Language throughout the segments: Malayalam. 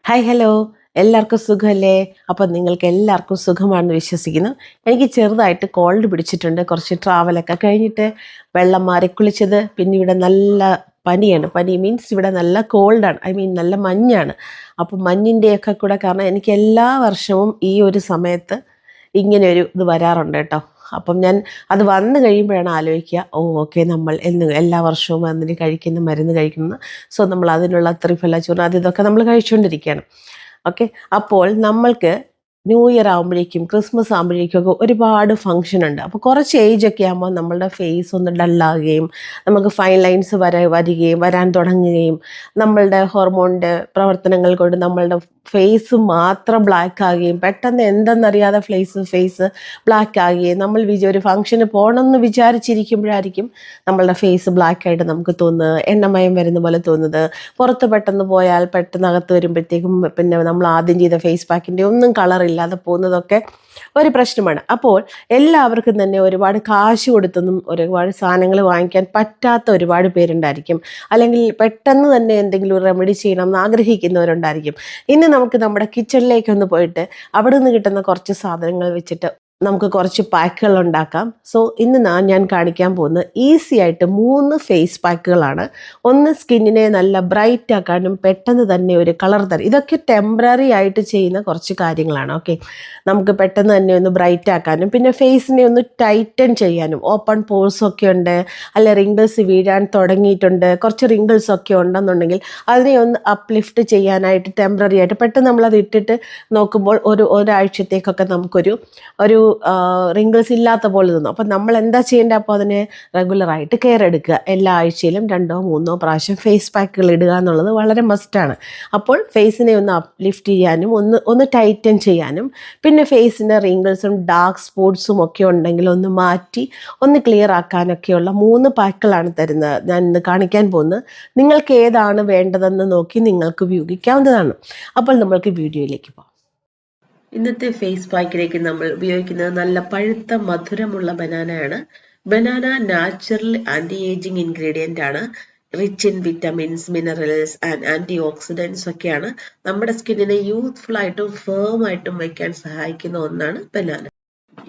ഹായ് ഹലോ, എല്ലാവർക്കും സുഖമല്ലേ? അപ്പം നിങ്ങൾക്ക് എല്ലാവർക്കും സുഖമാണെന്ന് വിശ്വസിക്കുന്നു. എനിക്ക് ചെറുതായിട്ട് കോൾഡ് പിടിച്ചിട്ടുണ്ട്. കുറച്ച് ട്രാവലൊക്കെ കഴിഞ്ഞിട്ട് വെള്ളം മാറി കുളിച്ചത്. പിന്നെ ഇവിടെ നല്ല പനിയാണ്. പനി മീൻസ് ഇവിടെ നല്ല കോൾഡാണ്, നല്ല മഞ്ഞാണ്. അപ്പം മഞ്ഞിൻ്റെയൊക്കെ കൂടെ കാരണം എനിക്ക് എല്ലാ വർഷവും ഈ ഒരു സമയത്ത് ഇങ്ങനെ ഒരു ഇത് വരാറുണ്ട് കേട്ടോ. അപ്പം ഞാൻ അത് വന്നു കഴിയുമ്പോഴാണ് ആലോചിക്കുക, ഓക്കെ, നമ്മൾ എല്ലാ വർഷവും അതിന് കഴിക്കുന്ന മരുന്ന് കഴിക്കുന്നത്. സോ നമ്മൾ അതിനുള്ള ത്രിഫല ചൂർണ്ണം അത് ഇതൊക്കെ നമ്മൾ കഴിച്ചുകൊണ്ടിരിക്കുകയാണ്. ഓക്കെ, അപ്പോൾ നമ്മൾക്ക് ന്യൂ ഇയർ ആകുമ്പോഴേക്കും ക്രിസ്മസ് ആകുമ്പോഴേക്കൊക്കെ ഒരുപാട് ഫങ്ഷൻ ഉണ്ട്. അപ്പോൾ കുറച്ച് ഏജൊക്കെ ആകുമ്പോൾ നമ്മളുടെ ഫേസ് ഒന്ന് ഡള്ളാകുകയും നമുക്ക് ഫൈൻ ലൈൻസ് വരാൻ തുടങ്ങുകയും നമ്മളുടെ ഹോർമോണിൻ്റെ പ്രവർത്തനങ്ങൾ കൊണ്ട് നമ്മളുടെ ഫേസ് മാത്രം ബ്ലാക്ക് ആകുകയും പെട്ടെന്ന് എന്തെന്നറിയാതെ ഫേസ് ബ്ലാക്ക് ആകുകയും നമ്മൾ ഒരു ഫംഗ്ഷന് പോകണമെന്ന് വിചാരിച്ചിരിക്കുമ്പോഴായിരിക്കും നമ്മളുടെ ഫേസ് ബ്ലാക്ക് ആയിട്ട് നമുക്ക് തോന്നുന്നത്, എണ്ണമയം വരുന്ന പോലെ തോന്നുന്നത്. പുറത്ത് പെട്ടെന്ന് പോയാൽ പെട്ടെന്ന് അകത്ത് വരുമ്പോഴത്തേക്കും പിന്നെ നമ്മൾ ആദ്യം ചെയ്ത ഫേസ് പാക്കിൻ്റെ ഒന്നും കളറില്ലാതെ പോകുന്നതൊക്കെ ഒരു പ്രശ്നമാണ്. അപ്പോൾ എല്ലാവർക്കും തന്നെ ഒരുപാട് കാശ് കൊടുത്തൊന്നും ഒരുപാട് സാധനങ്ങൾ വാങ്ങിക്കാൻ പറ്റാത്ത ഒരുപാട് പേരുണ്ടായിരിക്കും. അല്ലെങ്കിൽ പെട്ടെന്ന് തന്നെ എന്തെങ്കിലും ഒരു റെമഡി ചെയ്യണം എന്ന് ആഗ്രഹിക്കുന്നവരുണ്ടായിരിക്കും. ഇന്ന് നമുക്ക് നമ്മുടെ കിച്ചണിലേക്കൊന്ന് പോയിട്ട് അവിടെ നിന്ന് കിട്ടുന്ന കുറച്ച് സാധനങ്ങൾ വെച്ചിട്ട് നമുക്ക് കുറച്ച് പാക്കുകൾ ഉണ്ടാക്കാം. സോ ഇന്ന് ഞാൻ കാണിക്കാൻ പോകുന്നത് ഈസി ആയിട്ട് 3 ഫേസ് പാക്കുകളാണ്. ഒന്ന് സ്കിന്നിനെ നല്ല ബ്രൈറ്റ് ആക്കാനും പെട്ടെന്ന് തന്നെ ഒരു കളർ തരും. ഇതൊക്കെ ടെമ്പററി ആയിട്ട് ചെയ്യുന്ന കുറച്ച് കാര്യങ്ങളാണ്. ഓക്കെ, നമുക്ക് പെട്ടെന്ന് തന്നെ ഒന്ന് ബ്രൈറ്റ് ആക്കാനും പിന്നെ ഫേസിനെ ഒന്ന് ടൈറ്റൻ ചെയ്യാനും. ഓപ്പൺ പോഴ്സ് ഒക്കെ ഉണ്ട്, അല്ല റിങ്കിൾസ് വീഴാൻ തുടങ്ങിയിട്ടുണ്ട്, കുറച്ച് റിങ്കിൾസ് ഒക്കെ ഉണ്ടെന്നുണ്ടെങ്കിൽ അതിനെ ഒന്ന് അപ്ലിഫ്റ്റ് ചെയ്യാനായിട്ട് ടെമ്പററി ആയിട്ട് പെട്ടെന്ന് നമ്മളത് ഇട്ടിട്ട് നോക്കുമ്പോൾ ഒരാഴ്ചത്തേക്കൊക്കെ നമുക്കൊരു റിങ്കിൾസ് ഇല്ലാത്ത പോലെ തോന്നും. അപ്പം നമ്മൾ എന്താ ചെയ്യേണ്ടത്? അപ്പോൾ അതിനെ റെഗുലറായിട്ട് കെയർ എടുക്കുക. എല്ലാ ആഴ്ചയിലും 2-3 പ്രാവശ്യം ഫേസ് പാക്കുകൾ ഇടുക എന്നുള്ളത് വളരെ മസ്റ്റാണ്. അപ്പോൾ ഫേസിനെ ഒന്ന് അപ്ലിഫ്റ്റ് ചെയ്യാനും ഒന്ന് ടൈറ്റൻ ചെയ്യാനും പിന്നെ ഫേസിൻ്റെ റിങ്കിൾസും ഡാർക്ക് സ്പോട്ട്സും ഒക്കെ ഉണ്ടെങ്കിൽ ഒന്ന് മാറ്റി ഒന്ന് ക്ലിയർ ആക്കാനൊക്കെയുള്ള 3 പാക്കുകളാണ് തരുന്നത്. ഞാൻ ഇന്ന് കാണിക്കാൻ പോകുന്നത്. നിങ്ങൾക്ക് ഏതാണ് വേണ്ടതെന്ന് നോക്കി നിങ്ങൾക്ക് ഉപയോഗിക്കാവുന്നതാണ്. അപ്പോൾ നമ്മൾക്ക് വീഡിയോയിലേക്ക് പോകാം. ഇന്നത്തെ ഫേസ് പാക്കിലേക്ക് നമ്മൾ ഉപയോഗിക്കുന്നത് നല്ല പഴുത്ത മധുരമുള്ള ബനാനയാണ്. Banana natural anti ageing ingredient ആണ്. Rich in vitamins, minerals and antioxidants ഒക്കെയാണ് നമ്മുടെ സ്കിന്നിനെ യൂത്ത്ഫുൾ ആയിട്ടും ഫേം ആയിട്ടും വയ്ക്കാൻ സഹായിക്കുന്ന ഒന്നാണ് ബനാന.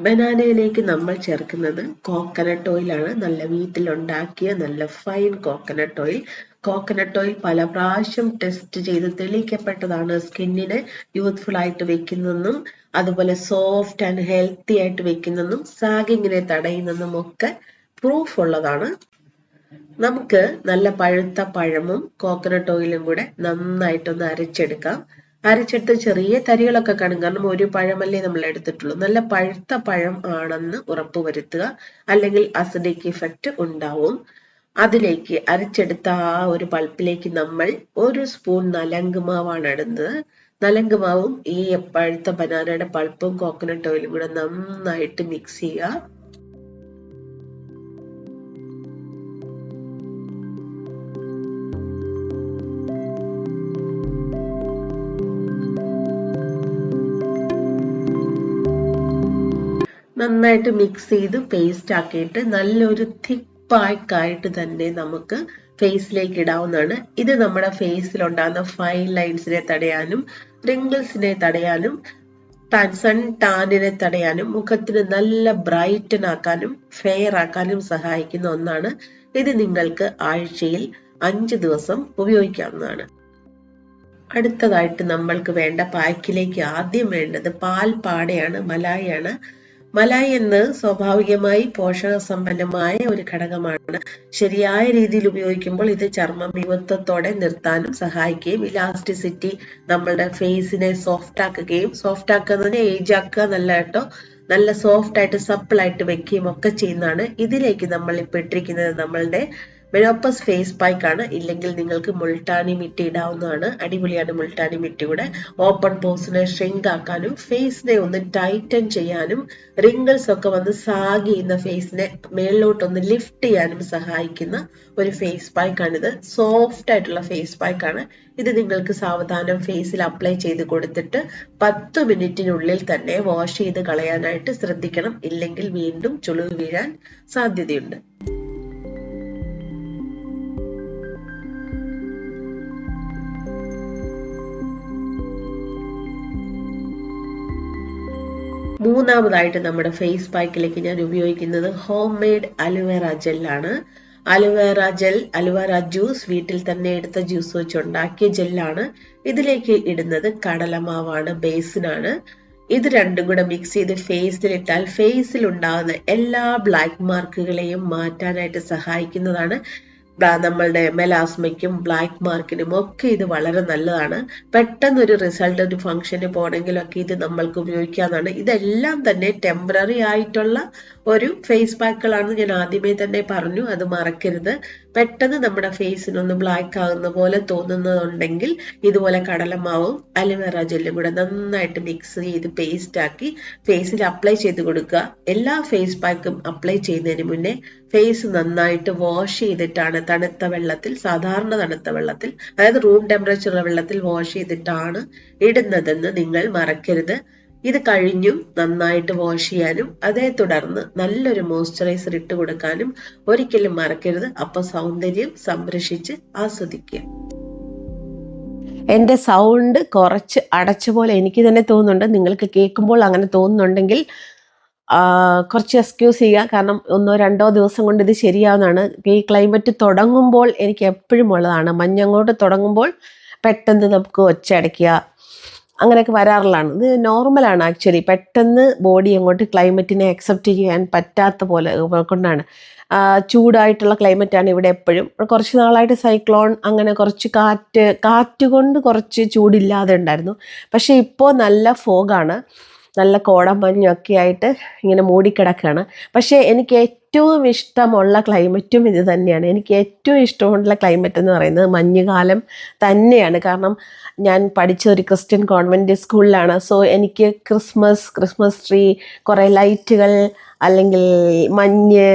ബനാനയിലേക്ക് നമ്മൾ ചേർക്കുന്നത് കോക്കനട്ട് ഓയിലാണ്. നല്ല വീട്ടിലുണ്ടാക്കിയ നല്ല fine coconut oil. Coconut oil പല പ്രാവശ്യം ടെസ്റ്റ് ചെയ്ത് തെളിയിക്കപ്പെട്ടതാണ് സ്കിന്നിനെ യൂത്ത്ഫുൾ ആയിട്ട് വെക്കുന്നതെന്നും അതുപോലെ സോഫ്റ്റ് ആൻഡ് ഹെൽത്തി ആയിട്ട് വെക്കുന്നതെന്നും സാഗിങ്ങിനെ തടയുന്നതെന്നും ഒക്കെ പ്രൂഫ് ഉള്ളതാണ്. നമുക്ക് നല്ല പഴുത്ത പഴമും കോക്കനട്ട് ഓയിലും കൂടെ നന്നായിട്ടൊന്ന് അരച്ചെടുക്കാം. അരച്ചെടുത്ത് ചെറിയ തരികളൊക്കെ കാണും, കാരണം ഒരു പഴമല്ലേ നമ്മൾ എടുത്തിട്ടുള്ളൂ. നല്ല പഴുത്ത പഴം ആണെന്ന് ഉറപ്പുവരുത്തുക, അല്ലെങ്കിൽ അസിഡിക് ഇഫക്റ്റ് ഉണ്ടാവും. അതിലേക്ക് അരച്ചെടുത്ത ആ ഒരു പൾപ്പിലേക്ക് നമ്മൾ 1 സ്പൂൺ നലങ്ക് മാവാണ് ഇടുന്നത്. നലങ്ക് മാവും ഈ പഴുത്ത ബനാനയുടെ പൾപ്പും കോക്കനട്ട് ഓയിലും കൂടെ നന്നായിട്ട് മിക്സ് ചെയ്യുക. നന്നായിട്ട് മിക്സ് ചെയ്ത് പേസ്റ്റ് ആക്കിയിട്ട് നല്ലൊരു തിക്ക് പാക്കായിട്ട് തന്നെ നമുക്ക് ഫേസിലേക്ക് ഇടാവുന്നതാണ്. ഇത് നമ്മുടെ ഫേസിൽ ഉണ്ടാകുന്ന ഫൈൻ ലൈൻസിനെ തടയാനും റിങ്കിൾസിനെ തടയാനും സൺ ടാനിനെ തടയാനും മുഖത്തിന് നല്ല ബ്രൈറ്റൻ ആക്കാനും ഫെയർ ആക്കാനും സഹായിക്കുന്ന ഒന്നാണ്. ഇത് നിങ്ങൾക്ക് ആഴ്ചയിൽ 5 ദിവസം ഉപയോഗിക്കാവുന്നതാണ്. അടുത്തതായിട്ട് നമ്മൾക്ക് വേണ്ട പാക്കിലേക്ക് ആദ്യം വേണ്ടത് പാൽപ്പാടയാണ്, മലായിയാണ്. മലായി എന്ന് സ്വാഭാവികമായി പോഷകസമ്പന്നമായ ഒരു ഘടകമാണ്. ശരിയായ രീതിയിൽ ഉപയോഗിക്കുമ്പോൾ ഇത് ചർമ്മം യുവത്വത്തോടെ നിർത്താനും സഹായിക്കുകയും ഇലാസ്റ്റിസിറ്റി നമ്മളുടെ ഫേസിനെ സോഫ്റ്റ് ആക്കുകയും, സോഫ്റ്റ് ആക്കുന്നതിന് ഏജ് ആക്കുക എന്നല്ല കേട്ടോ, നല്ല സോഫ്റ്റ് ആയിട്ട് സപ്പിൾ ആയിട്ട് വെക്കുകയും ഒക്കെ ചെയ്യുന്നതാണ്. ഇതിലേക്ക് നമ്മൾ ഇപ്പൊ ഇട്ടിരിക്കുന്നത് നമ്മളുടെ മെനോപ്പസ് ഫേസ് പാക്ക് ആണ്. ഇല്ലെങ്കിൽ നിങ്ങൾക്ക് മുൾട്ടാനി മിട്ടി ഇടാവുന്നതാണ്. അടിപൊളിയാണ് മുൾട്ടാനി മിട്ടി കൂടെ. ഓപ്പൺ പോസിനെ ഷ്രിങ്ക് ആക്കാനും ഫേസിനെ ഒന്ന് ടൈറ്റൻ ചെയ്യാനും റിങ്കിൾസ് ഒക്കെ വന്ന് സാഗ് ചെയ്യുന്ന ഫേസിനെ മേളിലോട്ടൊന്ന് ലിഫ്റ്റ് ചെയ്യാനും സഹായിക്കുന്ന ഒരു ഫേസ് പാക്കാണിത്. സോഫ്റ്റ് ആയിട്ടുള്ള ഫേസ് പാക്കാണ് ഇത്. നിങ്ങൾക്ക് സാവധാനം ഫേസിൽ അപ്ലൈ ചെയ്ത് കൊടുത്തിട്ട് 10 മിനിറ്റിനുള്ളിൽ തന്നെ വാഷ് ചെയ്ത് കളയാനായിട്ട് ശ്രദ്ധിക്കണം. ഇല്ലെങ്കിൽ വീണ്ടും ചുളിവ് വീഴാൻ സാധ്യതയുണ്ട്. മൂന്നാമതായിട്ട് നമ്മുടെ ഫേസ് പാക്കിലേക്ക് ഞാൻ ഉപയോഗിക്കുന്നത് ഹോം മെയ്ഡ് അലോവേറ ജെല്ലാണ്. അലോവേറ ജെൽ, അലോവേറ ജ്യൂസ് വീട്ടിൽ തന്നെ എടുത്ത ജ്യൂസ് വെച്ച് ഉണ്ടാക്കിയ ജെല്ലാണ്. ഇതിലേക്ക് ഇടുന്നത് കടലമാവാണ്, ബേസിനാണ്. ഇത് രണ്ടും കൂടെ മിക്സ് ചെയ്ത് ഫേസിലിട്ടാൽ ഫേസിൽ ഉണ്ടാകുന്ന എല്ലാ ബ്ലാക്ക് മാർക്കുകളെയും മാറ്റാനായിട്ട് സഹായിക്കുന്നതാണ്. നമ്മളുടെ മെലാസ്മയ്ക്കും ബ്ലാക്ക് മാർക്കിനും ഒക്കെ ഇത് വളരെ നല്ലതാണ്. പെട്ടെന്നൊരു റിസൾട്ട്, ഒരു ഫംഗ്ഷന് പോകണമെങ്കിലൊക്കെ ഇത് നമ്മൾക്ക് ഉപയോഗിക്കാവുന്നതാണ്. ഇതെല്ലാം തന്നെ ടെമ്പററി ആയിട്ടുള്ള ഒരു ഫേസ് പാക്കുകളാണെന്ന് ഞാൻ ആദ്യമേ തന്നെ പറഞ്ഞു, അത് മറക്കരുത്. പെട്ടെന്ന് നമ്മുടെ ഫേസിനൊന്ന് ബ്ലാക്ക് ആകുന്ന പോലെ തോന്നുന്നതുണ്ടെങ്കിൽ ഇതുപോലെ കടലമാവും അലോവേറ ജെല്ലും കൂടെ നന്നായിട്ട് മിക്സ് ചെയ്ത് പേസ്റ്റ് ആക്കി ഫേസിൽ അപ്ലൈ ചെയ്ത് കൊടുക്കുക. എല്ലാ ഫേസ് പാക്കും അപ്ലൈ ചെയ്യുന്നതിന് മുന്നേ ഫേസ് നന്നായിട്ട് വാഷ് ചെയ്തിട്ടാണ് തണുത്ത വെള്ളത്തിൽ, സാധാരണ തണുത്ത വെള്ളത്തിൽ, അതായത് റൂം ടെമ്പറേച്ചറുള്ള വെള്ളത്തിൽ വാഷ് ചെയ്തിട്ടാണ് ഇടുന്നതെന്ന് നിങ്ങൾ മറക്കരുത്. ഇത് കഴിഞ്ഞും നന്നായിട്ട് വാഷ് ചെയ്യാനും അതേ തുടർന്ന് നല്ലൊരു മോയ്സ്ചറൈസർ ഇട്ട് കൊടുക്കാനും ഒരിക്കലും മറക്കരുത്. അപ്പൊ സൗന്ദര്യം സംരക്ഷിച്ച് ആസ്വദിക്കുക. എൻ്റെ സൗണ്ട് കുറച്ച് അടച്ച പോലെ എനിക്ക് തന്നെ തോന്നുന്നുണ്ട്. നിങ്ങൾക്ക് കേൾക്കുമ്പോൾ അങ്ങനെ തോന്നുന്നുണ്ടെങ്കിൽ കുറച്ച് എക്സ്ക്യൂസ് ചെയ്യുക. കാരണം 1-2 ദിവസം കൊണ്ട് ഇത് ശരിയാവുന്നതാണ്. ഈ ക്ലൈമറ്റ് തുടങ്ങുമ്പോൾ എനിക്ക് എപ്പോഴും ഉള്ളതാണ്. മഞ്ഞങ്ങോട്ട് തുടങ്ങുമ്പോൾ പെട്ടെന്ന് നമുക്ക് ഒച്ചയടയ്ക്കുക, അങ്ങനെയൊക്കെ വരാറുള്ളതാണ്. ഇത് നോർമലാണ് ആക്ച്വലി. പെട്ടെന്ന് ബോഡി അങ്ങോട്ട് ക്ലൈമറ്റിനെ അക്സെപ്റ്റ് ചെയ്യാൻ പറ്റാത്ത പോലെ കൊണ്ടാണ്. ചൂടായിട്ടുള്ള ക്ലൈമറ്റാണ് ഇവിടെ എപ്പോഴും. കുറച്ച് നാളായിട്ട് സൈക്ലോൺ, അങ്ങനെ കുറച്ച് കാറ്റ് കൊണ്ട് കുറച്ച് ചൂടില്ലാതെ ഉണ്ടായിരുന്നു. പക്ഷേ ഇപ്പോൾ നല്ല ഫോഗാണ്, നല്ല കോടമഞ്ഞൊക്കെ ആയിട്ട് ഇങ്ങനെ മൂടിക്കിടക്കുകയാണ്. പക്ഷേ എനിക്ക് ഏറ്റവും ഇഷ്ടമുള്ള ക്ലൈമറ്റും ഇത് തന്നെയാണ്. എനിക്ക് ഏറ്റവും ഇഷ്ടമുള്ള ക്ലൈമറ്റ് എന്ന് പറയുന്നത് മഞ്ഞുകാലം തന്നെയാണ്. കാരണം ഞാൻ പഠിച്ച ഒരു ക്രിസ്ത്യൻ കോൺവെൻറ്റ് സ്കൂളിലാണ്. സോ എനിക്ക് ക്രിസ്മസ് ട്രീ, കുറേ ലൈറ്റുകൾ, അല്ലെങ്കിൽ മഞ്ഞ്,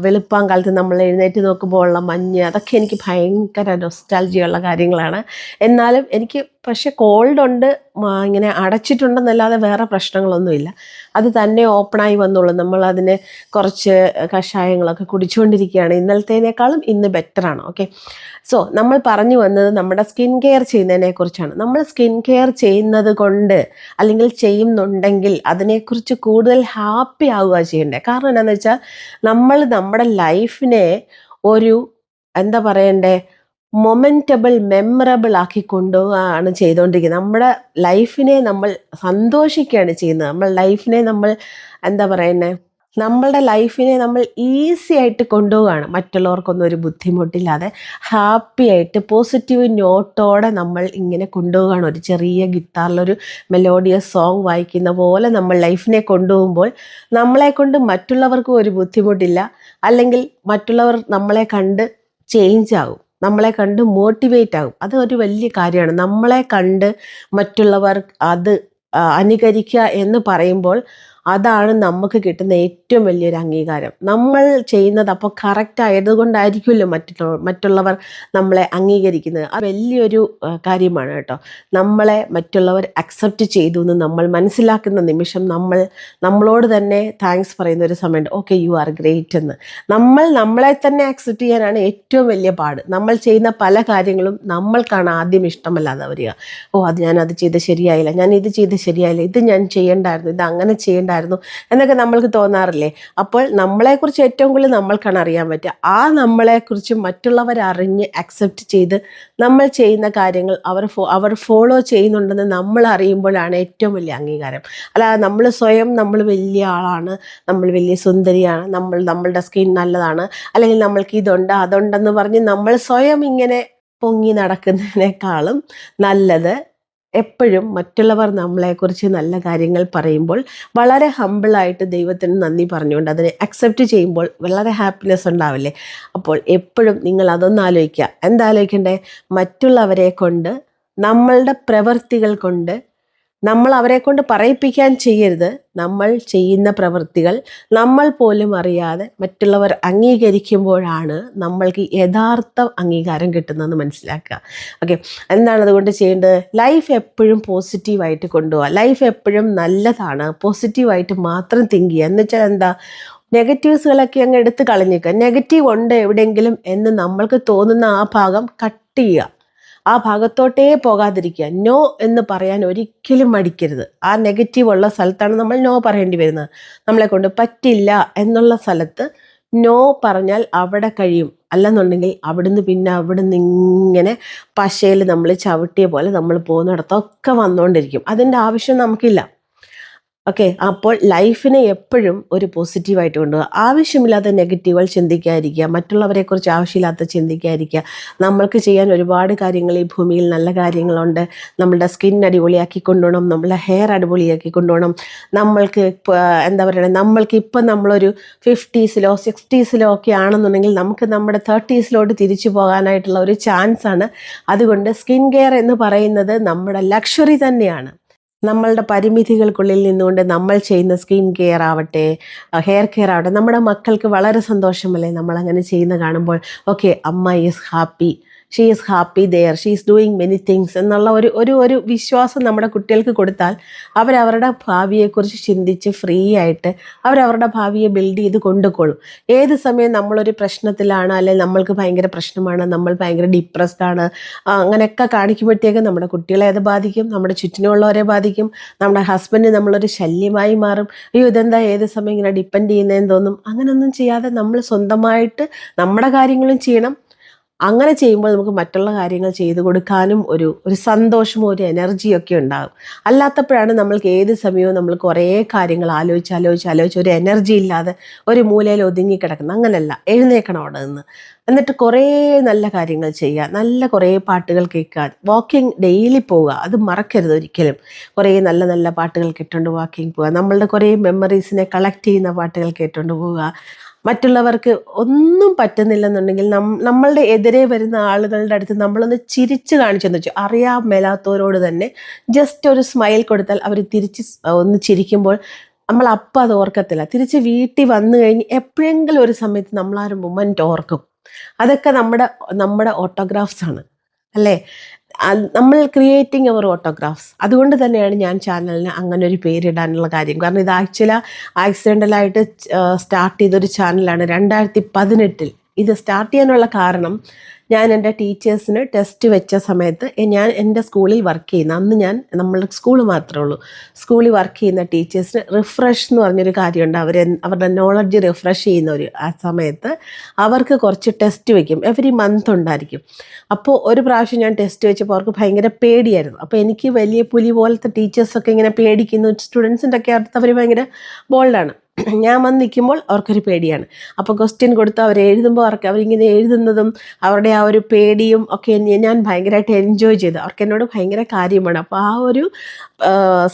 വെളുപ്പാൻ കാലത്ത് നമ്മൾ എഴുന്നേറ്റ് നോക്കുമ്പോൾ ഉള്ള മഞ്ഞ്, അതൊക്കെ എനിക്ക് ഭയങ്കര നൊസ്റ്റാൾജിയുള്ള കാര്യങ്ങളാണ്. എന്നാലും എനിക്ക് പക്ഷെ കോൾഡുണ്ട്, ഇങ്ങനെ അടച്ചിട്ടുണ്ടെന്നല്ലാതെ വേറെ പ്രശ്നങ്ങളൊന്നുമില്ല. അത് തന്നെ ഓപ്പണായി വന്നോളൂ. നമ്മളതിന് കുറച്ച് കഷായങ്ങളൊക്കെ കുടിച്ചുകൊണ്ടിരിക്കുകയാണ്. ഇന്നലത്തേനേക്കാളും ഇന്ന് ബെറ്ററാണ്. ഓക്കെ, സോ നമ്മൾ പറഞ്ഞു വന്നത് നമ്മുടെ സ്കിൻ കെയർ ചെയ്യുന്നതിനെ കുറിച്ചാണ്. നമ്മൾ സ്കിൻ കെയർ ചെയ്യുന്നത് കൊണ്ട് അല്ലെങ്കിൽ ചെയ്യുന്നുണ്ടെങ്കിൽ അതിനെക്കുറിച്ച് കൂടുതൽ ഹാപ്പി ആവുക ചെയ്യേണ്ടത്. കാരണം എന്താണെന്ന് വെച്ചാൽ നമ്മൾ നമ്മുടെ ലൈഫിനെ ഒരു എന്താ പറയണ്ടേ, മെമ്മറബിൾ ആക്കി കൊണ്ടുപോവുകയാണ് ചെയ്തുകൊണ്ടിരിക്കുന്നത്. നമ്മുടെ ലൈഫിനെ നമ്മൾ സന്തോഷിക്കുകയാണ് ചെയ്യുന്നത്. നമ്മൾ ലൈഫിനെ നമ്മൾ എന്താ പറയുന്നത്, നമ്മളുടെ ലൈഫിനെ നമ്മൾ ഈസി ആയിട്ട് കൊണ്ടുപോവുകയാണ്. മറ്റുള്ളവർക്കൊന്നും ഒരു ബുദ്ധിമുട്ടില്ലാതെ ഹാപ്പി ആയിട്ട് പോസിറ്റീവ് നോട്ടോടെ നമ്മൾ ഇങ്ങനെ കൊണ്ടുപോവുകയാണ്. ഒരു ചെറിയ ഗിത്താറിലൊരു മെലോഡിയസ് സോങ് വായിക്കുന്ന പോലെ നമ്മൾ ലൈഫിനെ കൊണ്ടുപോകുമ്പോൾ നമ്മളെ കൊണ്ട് മറ്റുള്ളവർക്കും ഒരു ബുദ്ധിമുട്ടില്ല. അല്ലെങ്കിൽ മറ്റുള്ളവർ നമ്മളെ കണ്ട് ചേഞ്ച് ആകും, നമ്മളെ കണ്ട് മോട്ടിവേറ്റ് ആകും. അത് ഒരു വലിയ കാര്യമാണ്. നമ്മളെ കണ്ട് മറ്റുള്ളവർ അത് അനുകരിക്കുക എന്ന് പറയുമ്പോൾ അതാണ് നമുക്ക് കിട്ടുന്ന ഏറ്റവും വലിയൊരു അംഗീകാരം. നമ്മൾ ചെയ്യുന്നത് അപ്പോൾ കറക്റ്റ് ആയതുകൊണ്ടായിരിക്കുമല്ലോ മറ്റുള്ളവർ നമ്മളെ അംഗീകരിക്കുന്നത്. അത് വലിയൊരു കാര്യമാണ് കേട്ടോ. നമ്മളെ മറ്റുള്ളവർ അക്സെപ്റ്റ് ചെയ്തു എന്ന് നമ്മൾ മനസ്സിലാക്കുന്ന നിമിഷം നമ്മളോട് തന്നെ താങ്ക്സ് പറയുന്ന ഒരു സമയമുണ്ട്. ഓക്കെ, യു ആർ ഗ്രേറ്റ് എന്ന്. നമ്മളെ തന്നെ അക്സെപ്റ്റ് ചെയ്യാനാണ് ഏറ്റവും വലിയ പാട്. നമ്മൾ ചെയ്യുന്ന പല കാര്യങ്ങളും നമ്മൾക്കാണ് ആദ്യം ഇഷ്ടമല്ലാതെ വരിക. ഞാനത് ചെയ്ത് ശരിയായില്ല, ഞാൻ ഇത് ചെയ്ത് ശരിയായില്ല, ഇത് ഞാൻ ചെയ്യണ്ടായിരുന്നു, ഇത് അങ്ങനെ ചെയ്യേണ്ട എന്നൊക്കെ നമ്മൾക്ക് തോന്നാറില്ലേ? അപ്പോൾ നമ്മളെക്കുറിച്ച് ഏറ്റവും കൂടുതൽ നമ്മൾക്കാണ് അറിയാൻ പറ്റുക. ആ നമ്മളെക്കുറിച്ച് മറ്റുള്ളവർ അറിഞ്ഞ് അക്സെപ്റ്റ് ചെയ്ത് നമ്മൾ ചെയ്യുന്ന കാര്യങ്ങൾ അവർ ഫോളോ ചെയ്യുന്നുണ്ടെന്ന് നമ്മൾ അറിയുമ്പോഴാണ് ഏറ്റവും വലിയ അംഗീകാരം. അല്ലാതെ നമ്മൾ സ്വയം നമ്മൾ വലിയ ആളാണ്, നമ്മൾ വലിയ സുന്ദരിയാണ്, നമ്മളുടെ സ്കിൻ നല്ലതാണ്, അല്ലെങ്കിൽ നമ്മൾക്ക് ഇതുണ്ട് അതുണ്ടെന്ന് പറഞ്ഞ് നമ്മൾ സ്വയം ഇങ്ങനെ പൊങ്ങി നടക്കുന്നതിനേക്കാളും നല്ലത് എപ്പോഴും മറ്റുള്ളവർ നമ്മളെക്കുറിച്ച് നല്ല കാര്യങ്ങൾ പറയുമ്പോൾ വളരെ ഹമ്പിളായിട്ട് ദൈവത്തിന് നന്ദി പറഞ്ഞുകൊണ്ട് അതിനെ അക്സെപ്റ്റ് ചെയ്യുമ്പോൾ വളരെ ഹാപ്പിനെസ് ഉണ്ടാവില്ലേ? അപ്പോൾ എപ്പോഴും നിങ്ങൾ അതൊന്ന് ആലോചിക്കുക. എന്താലോചിക്കണ്ടേ? മറ്റുള്ളവരെ കൊണ്ട്, നമ്മളുടെ പ്രവൃത്തികൾ കൊണ്ട്, നമ്മൾ അവരെ കൊണ്ട് പറയിപ്പിക്കാൻ ചെയ്യരുത്. നമ്മൾ ചെയ്യുന്ന പ്രവൃത്തികൾ നമ്മൾ പോലും അറിയാതെ മറ്റുള്ളവർ അംഗീകരിക്കുമ്പോഴാണ് നമ്മൾക്ക് യഥാർത്ഥ അംഗീകാരം കിട്ടുന്നതെന്ന് മനസ്സിലാക്കുക. ഓക്കെ, എന്താണ് അതുകൊണ്ട് ചെയ്യേണ്ടത്? ലൈഫ് എപ്പോഴും പോസിറ്റീവായിട്ട് കൊണ്ടുപോകുക. ലൈഫ് എപ്പോഴും നല്ലതാണ്, പോസിറ്റീവായിട്ട് മാത്രം തിങ്ക് ചെയ്യുക. എന്ന് വെച്ചാൽ എന്താ, നെഗറ്റീവ്സുകളൊക്കെ അങ്ങ് എടുത്ത് കളഞ്ഞേക്കുക. നെഗറ്റീവ് ഉണ്ട് എവിടെയെങ്കിലും എന്ന് നമ്മൾക്ക് തോന്നുന്ന ആ ഭാഗം കട്ട് ചെയ്യുക. ആ ഭാഗത്തോട്ടേ പോകാതിരിക്കുക. നോ എന്ന് പറയാൻ ഒരിക്കലും മടിക്കരുത്. ആ നെഗറ്റീവ് ഉള്ള സ്ഥലത്താണ് നമ്മൾ നോ പറയേണ്ടി വരുന്നത്. നമ്മളെ കൊണ്ട് പറ്റില്ല എന്നുള്ള സ്ഥലത്ത് നോ പറഞ്ഞാൽ അവിടെ കഴിയും. അല്ലെന്നുണ്ടെങ്കിൽ അവിടുന്ന് ഇങ്ങനെ പശയിൽ നമ്മൾ ചവിട്ടിയ പോലെ നമ്മൾ പോകുന്നിടത്തൊക്കെ വന്നുകൊണ്ടിരിക്കും. അതിൻ്റെ ആവശ്യം നമുക്കില്ല. ഓക്കെ, അപ്പോൾ ലൈഫിനെ എപ്പോഴും ഒരു പോസിറ്റീവായിട്ട് കൊണ്ടുപോകുക. ആവശ്യമില്ലാത്ത നെഗറ്റീവുകൾ ചിന്തിക്കാതിരിക്കുക, മറ്റുള്ളവരെക്കുറിച്ച് ആവശ്യമില്ലാത്ത ചിന്തിക്കാതിരിക്കുക. നമ്മൾക്ക് ചെയ്യാൻ ഒരുപാട് കാര്യങ്ങൾ ഈ ഭൂമിയിൽ നല്ല കാര്യങ്ങളുണ്ട്. നമ്മളുടെ സ്കിൻ അടിപൊളിയാക്കി കൊണ്ടുപോകണം, നമ്മളുടെ ഹെയർ അടിപൊളിയാക്കി കൊണ്ടുപോകണം. നമ്മൾക്ക് എന്താ പറയുക, നമ്മൾക്ക് ഇപ്പം നമ്മളൊരു 50s-ലോ 60s-ലോ ഒക്കെ ആണെന്നുണ്ടെങ്കിൽ നമുക്ക് നമ്മുടെ 30s-ലോട്ട് തിരിച്ചു പോകാനായിട്ടുള്ള ഒരു ചാൻസാണ്. അതുകൊണ്ട് സ്കിൻ കെയർ എന്ന് പറയുന്നത് നമ്മുടെ ലക്ഷറി തന്നെയാണ്. നമ്മളുടെ പരിമിതികൾക്കുള്ളിൽ നിന്നുകൊണ്ട് നമ്മൾ ചെയ്യുന്ന സ്കിൻ കെയർ ആവട്ടെ, ഹെയർ കെയർ ആവട്ടെ, നമ്മുടെ മക്കൾക്ക് വളരെ സന്തോഷമല്ലേ നമ്മളങ്ങനെ ചെയ്യുന്ന കാണുമ്പോൾ. ഓക്കെ, അമ്മ is happy, she is happy there, she is doing many things എന്നുള്ള ഒരു വിശ്വാസം നമ്മുടെ കുട്ടികൾക്ക് കൊടുത്താൽ അവരവരുടെ ഭാവിയെക്കുറിച്ച് ചിന്തിച്ച് ഫ്രീ ആയിട്ട് അവരവരുടെ ഭാവിയെ ബിൽഡ് ചെയ്ത് കൊണ്ടുകൊള്ളും. ഏത് സമയം നമ്മളൊരു പ്രശ്നത്തിലാണ്, അല്ലെങ്കിൽ നമ്മൾക്ക് ഭയങ്കര പ്രശ്നമാണ്, നമ്മൾ ഭയങ്കര ഡിപ്രസ്ഡ് ആണ്, അങ്ങനെയൊക്കെ കാണിക്കുമ്പോഴത്തേക്കും നമ്മുടെ കുട്ടികളെ അത് ബാധിക്കും, നമ്മുടെ ചുറ്റിനുമുള്ളവരെ ബാധിക്കും, നമ്മുടെ ഹസ്ബൻഡ് നമ്മളൊരു ശല്യമായി മാറും. അയ്യോ ഇതെന്താ ഏത് സമയം ഇങ്ങനെ ഡിപ്പെൻഡ് ചെയ്യുന്നതെന്ന് തോന്നും. അങ്ങനെയൊന്നും ചെയ്യാതെ നമ്മൾ സ്വന്തമായിട്ട് നമ്മുടെ കാര്യങ്ങളും ചെയ്യണം. അങ്ങനെ ചെയ്യുമ്പോൾ നമുക്ക് മറ്റുള്ള കാര്യങ്ങൾ ചെയ്തു കൊടുക്കാനും ഒരു സന്തോഷമോ ഒരു എനർജിയൊക്കെ ഉണ്ടാകും. അല്ലാത്തപ്പോഴാണ് നമ്മൾക്ക് ഏത് സമയവും നമ്മൾ കുറേ കാര്യങ്ങൾ ആലോചിച്ച് ഒരു എനർജി ഇല്ലാതെ ഒരു മൂലയിൽ ഒതുങ്ങിക്കിടക്കുന്നത്. അങ്ങനെയല്ല, എഴുന്നേക്കണം അവിടെ നിന്ന്. എന്നിട്ട് കുറേ നല്ല കാര്യങ്ങൾ ചെയ്യുക, നല്ല കുറേ പാട്ടുകൾ കേൾക്കുക, വാക്കിംഗ് ഡെയിലി പോവുക, അത് മറക്കരുത് ഒരിക്കലും. കുറേ നല്ല നല്ല പാട്ടുകൾ കേട്ടുകൊണ്ട് വാക്കിംഗ് പോവുക, നമ്മളുടെ കുറേ മെമ്മറീസിനെ കളക്ട് ചെയ്യുന്ന പാട്ടുകൾ കേട്ടുകൊണ്ട് പോവുക. മറ്റുള്ളവർക്ക് ഒന്നും പറ്റുന്നില്ലെന്നുണ്ടെങ്കിൽ നമ്മളുടെ എതിരെ വരുന്ന ആളുകളുടെ അടുത്ത് നമ്മളൊന്ന് ചിരിച്ച് കാണിച്ചെന്ന് വെച്ചു, അറിയാൻ മേലാത്തവരോട് തന്നെ ജസ്റ്റ് ഒരു സ്മൈൽ കൊടുത്താൽ അവർ തിരിച്ച് ഒന്ന് ചിരിക്കുമ്പോൾ നമ്മൾ അപ്പം അത് ഓർക്കത്തില്ല. തിരിച്ച് വീട്ടിൽ വന്നു കഴിഞ്ഞ് എപ്പോഴെങ്കിലും ഒരു സമയത്ത് നമ്മൾ ആ ഒരു മൊമെൻ്റ് ഓർക്കും. അതൊക്കെ നമ്മുടെ ഓട്ടോഗ്രാഫ്സ് ആണ്, അല്ലേ? നമ്മൾ ക്രിയേറ്റിംഗ് അവർ ഓട്ടോഗ്രാഫ്സ്. അതുകൊണ്ട് തന്നെയാണ് ഞാൻ ചാനലിന് അങ്ങനെ ഒരു പേരിടാനുള്ള കാര്യം. കാരണം ഇത് ആക്സിഡൻ്റലായിട്ട് സ്റ്റാർട്ട് ചെയ്തൊരു ചാനലാണ് 2018. ഇത് സ്റ്റാർട്ട് ചെയ്യാനുള്ള കാരണം, ഞാൻ എൻ്റെ ടീച്ചേഴ്സിന് ടെസ്റ്റ് വെച്ച സമയത്ത് ഞാൻ എൻ്റെ സ്കൂളിൽ വർക്ക് ചെയ്യുന്ന അന്ന് നമ്മളുടെ സ്കൂൾ മാത്രമേ ഉള്ളൂ, സ്കൂളിൽ വർക്ക് ചെയ്യുന്ന ടീച്ചേഴ്സിന് റിഫ്രഷ് എന്ന് പറഞ്ഞൊരു കാര്യമുണ്ട്. അവരുടെ നോളജ് റിഫ്രഷ് ചെയ്യുന്ന ആ സമയത്ത് അവർക്ക് കുറച്ച് ടെസ്റ്റ് വയ്ക്കും. എവറി മന്ത് ഉണ്ടായിരിക്കും. അപ്പോൾ ഒരു പ്രാവശ്യം ഞാൻ ടെസ്റ്റ് വെച്ചപ്പോൾ അവർക്ക് ഭയങ്കര പേടിയായിരുന്നു. അപ്പോൾ എനിക്ക് വലിയ പുലി പോലത്തെ ടീച്ചേഴ്സൊക്കെ ഇങ്ങനെ പേടിക്കുന്നു, സ്റ്റുഡൻസിൻ്റെ ഒക്കെ അടുത്ത് അവർ ഭയങ്കര ബോൾഡാണ്. ഞാൻ വന്ന് നിൽക്കുമ്പോൾ അവർക്കൊരു പേടിയാണ്. അപ്പോൾ ക്വസ്റ്റ്യൻ കൊടുത്ത് അവരെഴുതുമ്പോൾ അവരിങ്ങനെ എഴുതുന്നതും അവരുടെ ആ ഒരു പേടിയും ഒക്കെ ഞാൻ ഭയങ്കരമായിട്ട് എൻജോയ് ചെയ്തു. അവർക്ക് എന്നോട് ഭയങ്കര കാര്യമാണ്. അപ്പോൾ ആ ഒരു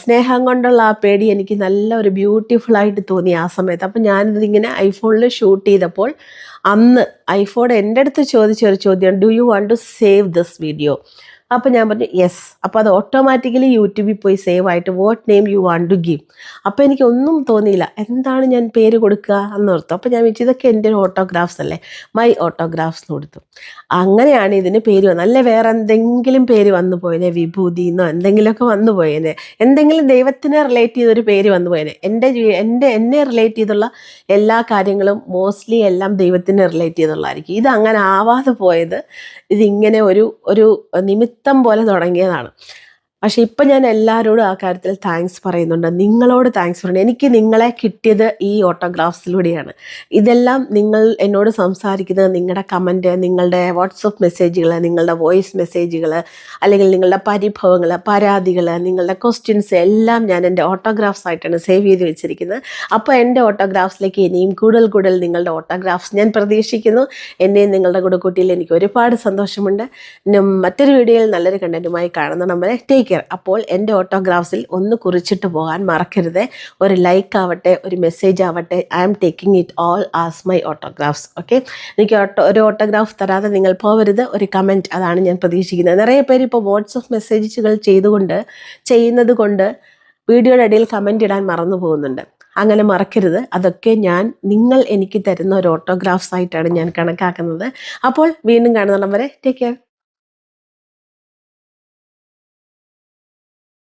സ്നേഹം കൊണ്ടുള്ള ആ പേടി എനിക്ക് നല്ല ഒരു ബ്യൂട്ടിഫുള്ളായിട്ട് തോന്നി ആ സമയത്ത്. അപ്പോൾ ഞാനിതിങ്ങനെ ഐഫോണിൽ ഷൂട്ട് ചെയ്തപ്പോൾ അന്ന് ഐഫോൺ എൻ്റെ അടുത്ത് ചോദിച്ചൊരു ചോദ്യം, do you want to save this video? അപ്പോൾ ഞാൻ പറഞ്ഞു യെസ്. അപ്പോൾ അത് ഓട്ടോമാറ്റിക്കലി യൂട്യൂബിൽ പോയി സേവ് ആയിട്ട് what name you want to give. അപ്പോൾ എനിക്കൊന്നും തോന്നിയില്ല, എന്താണ് ഞാൻ പേര് കൊടുക്കുക എന്നോർത്തു. അപ്പോൾ ഞാൻ വെച്ചു ഇതൊക്കെ എൻ്റെ ഒരു ഓട്ടോഗ്രാഫ്സ് അല്ലേ, മൈ ഓട്ടോഗ്രാഫ്സ് എന്ന് കൊടുത്തു. അങ്ങനെയാണ് ഇതിന് പേര് വന്നത്. അല്ലേ വേറെ എന്തെങ്കിലും പേര് വന്നു പോയനെ, വിഭൂതി എന്നോ എന്തെങ്കിലുമൊക്കെ വന്നു പോയേനെ, എന്തെങ്കിലും ദൈവത്തിനെ റിലേറ്റ് ചെയ്തൊരു പേര് വന്നു പോയേനെ. എന്നെ റിലേറ്റ് ചെയ്തുള്ള എല്ലാ കാര്യങ്ങളും മോസ്റ്റ്ലി എല്ലാം ദൈവത്തിനെ റിലേറ്റ് ചെയ്തുള്ളതായിരിക്കും. ഇത് അങ്ങനെ ആവാതെ പോയത് ഇതിങ്ങനെ ഒരു നിമിത്തം പോലെ തുടങ്ങിയതാണ്. പക്ഷെ ഇപ്പം ഞാൻ എല്ലാവരോടും ആ കാര്യത്തിൽ താങ്ക്സ് പറയുന്നുണ്ട്. നിങ്ങളോട് താങ്ക്സ് പറയുന്നത്, എനിക്ക് നിങ്ങളെ കിട്ടിയത് ഈ ഓട്ടോഗ്രാഫ്സിലൂടെയാണ്. ഇതെല്ലാം നിങ്ങൾ എന്നോട് സംസാരിക്കുന്നത്, നിങ്ങളുടെ കമൻറ്റ്, നിങ്ങളുടെ വാട്സപ്പ് മെസ്സേജുകൾ, നിങ്ങളുടെ വോയിസ് മെസ്സേജുകൾ, അല്ലെങ്കിൽ നിങ്ങളുടെ പരിഭവങ്ങൾ, പരാതികൾ, നിങ്ങളുടെ ക്വസ്റ്റ്യൻസ് എല്ലാം ഞാൻ എൻ്റെ ഓട്ടോഗ്രാഫ്സ് ആയിട്ടാണ് സേവ് ചെയ്ത് വെച്ചിരിക്കുന്നത്. അപ്പോൾ എൻ്റെ ഓട്ടോഗ്രാഫ്സിലേക്ക് ഇനിയും കൂടുതൽ നിങ്ങളുടെ ഓട്ടോഗ്രാഫ്സ് ഞാൻ പ്രതീക്ഷിക്കുന്നു. എന്നെയും നിങ്ങളുടെ കൂടെ കൂട്ടിയിൽ എനിക്ക് ഒരുപാട് സന്തോഷമുണ്ട്. മറ്റൊരു വീഡിയോയിൽ നല്ലൊരു കണ്ടൻറ്റുമായി കാണുന്ന നമ്മളെ ടേക്ക് കെയർ. അപ്പോൾ എൻ്റെ ഓട്ടോഗ്രാഫ്സിൽ ഒന്ന് കുറിച്ചിട്ട് പോകാൻ മറക്കരുത്. ഒരു ലൈക്ക് ആവട്ടെ, ഒരു മെസ്സേജ് ആവട്ടെ, I am taking it all as my autographs. Okay, എനിക്ക് ഒരു ഓട്ടോഗ്രാഫ് തരാതെ നിങ്ങൾ പോകരുത്. ഒരു കമൻറ്റ്, അതാണ് ഞാൻ പ്രതീക്ഷിക്കുന്നത്. നിറയെ പേര് ഇപ്പോൾ വാട്സപ്പ് മെസ്സേജുകൾ ചെയ്യുന്നത് കൊണ്ട് വീഡിയോയുടെ ഇടയിൽ കമൻറ്റ് ഇടാൻ മറന്നു പോകുന്നുണ്ട്. അങ്ങനെ മറക്കരുത്. അതൊക്കെ നിങ്ങൾ എനിക്ക് തരുന്ന ഒരു ഓട്ടോഗ്രാഫ്സ് ആയിട്ടാണ് ഞാൻ കണക്കാക്കുന്നത്. അപ്പോൾ വീണ്ടും കാണുന്നിടം വരെ ടേക്ക് കെയർ.